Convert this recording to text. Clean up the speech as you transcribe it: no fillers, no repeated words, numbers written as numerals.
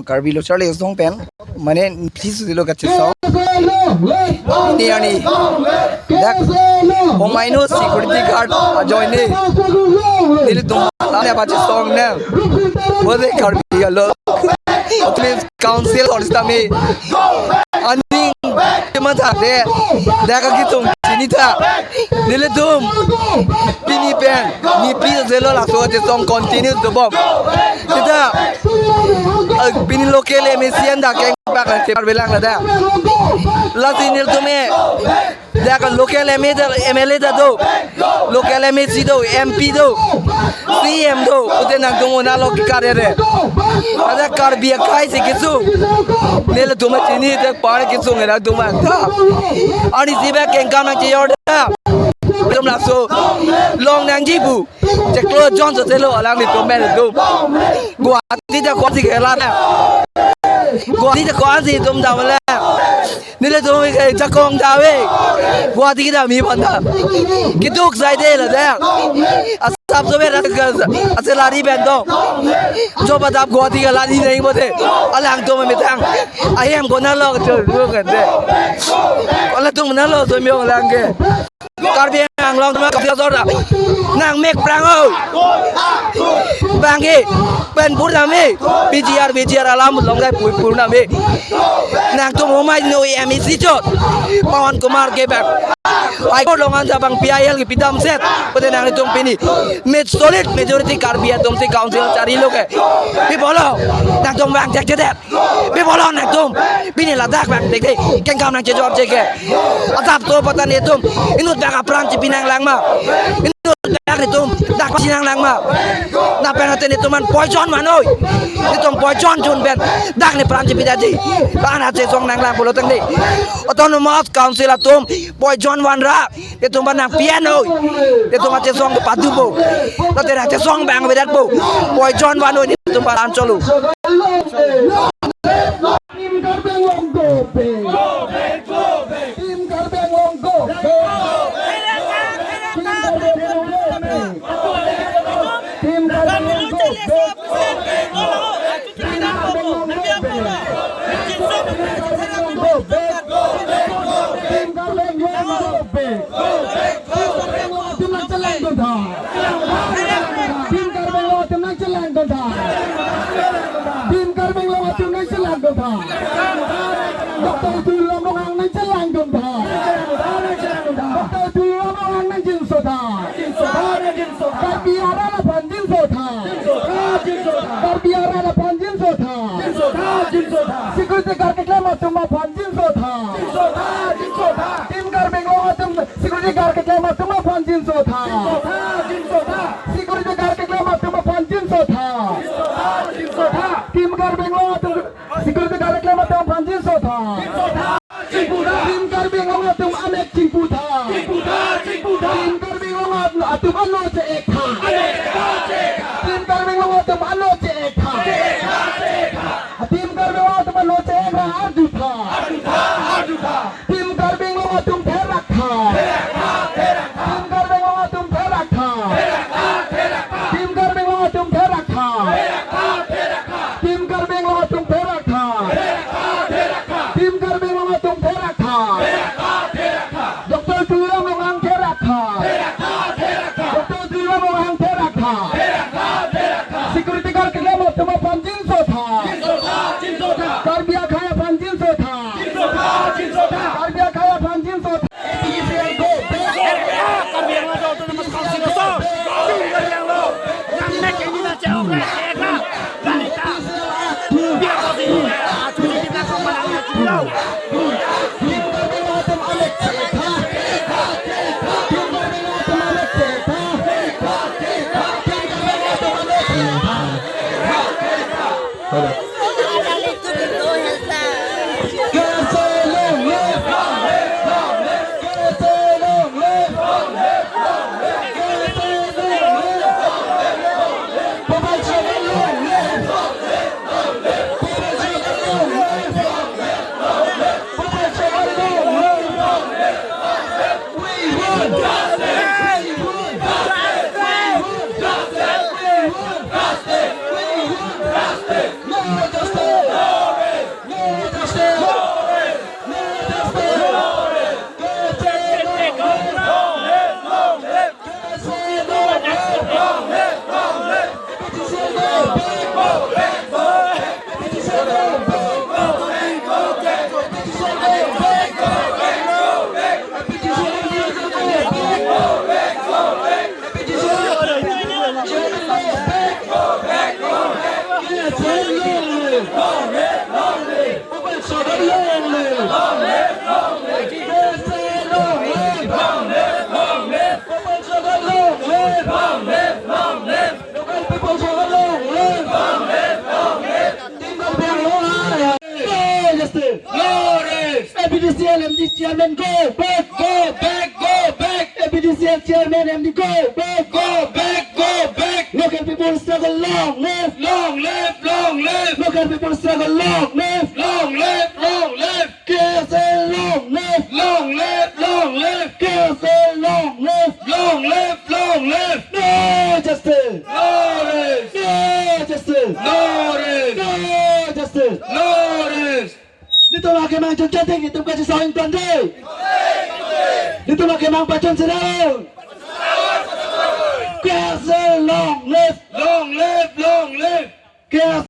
Karbi lo Charlie song pen mane please dilo kache song ini ani dak homaino security guard join ne dil dum la bache song ne bode Karbi lo please council or stame ani mata de daka gitung sini tha dil dum pini pen ni please dilo la so je song continue to bom kita pini local emisian da keng bak na tepar belang na da latinil to me da ka local MLA da do local MSC do MP do CM do ute nang to na lo kare re ada kar bi kai se kisu nel to ma chini te par kisu ngera to ma ta ani siba keng kam nang che yor da Belum langsung long nang jibu cek lo John sotelo alang ni tomen itu gua tidak kuat sih kelar gua tidak kuat sih tum dah malah ni le tum ke cakong dah we gua tidak mi panda gitu saya deh lah dah asap sobe rasa asal lari bendo coba tak gua tidak lari ni boleh alang tu memitang ayam gua nalo tu kan deh alang tu nalo tu mi orang ke Karbi ang long tama kapila sora nang mek prang oi bangi pen purnami BGR alam long dai purnami nang to momai no MEC chot Pawan Kumar ke bak ai ko longan jabang PIL ki pidam set pate nang tum pini met solid majority Karbi tum si council cari lo ke bi bolo nang tum bang cek cek bi bolo nang tum bini ladak bang dek keng kam nang jor cek ke atap to patan etum inut bang apran ci pinang lang ma inut bang etum dak pinang lang ma na penaten itu man poison man oi itu poison jun ben dak ni pran ci pidaji ban ha song nang lang bolo teng ni autonomous council atum poison wan ra itu man nang piano itu ma song padu bo ta te ra song bang bedat bo poison wan oi itu pan cholu tim karbeng wong go be tim karbeng wong go Security guard kita masuk panjin sotha. Tim Karbeng lo atum security guard kita masuk panjin sotha. Security guard kita masuk panjin sotha. Tim Karbeng lo atum security guard kita masuk panjin sotha. Tim Karbeng lo atum anek cimputa. Tim Karbeng lo atum alo se ekha. Tim Karbeng lo atum alo se ekha. Tim Karbeng lo atum alo se ekha arjuta. Tim Karbeng lo atum terakha. Tim Karbeng lo atum terakha. Tim Karbeng lo atum terakha. Tim Karbeng lo atum terakha. Tim Karbeng lo atum terakha. Dokter APDCL MD chairman go back, go back, go back. APDCL chairman MD go back, go back, go back. Local people struggle, long live, long live, long live. Local people struggle, long live, long live, long live. KSL long live, long live, long live. KSL long live, long live, long live. No justice, no rest. No justice, no rest. No justice, no rest. Dito makimang Chonchating, dito kasi sa aking tanda. Dito makimang Pachon Siraw. KSL long live, long live, long live.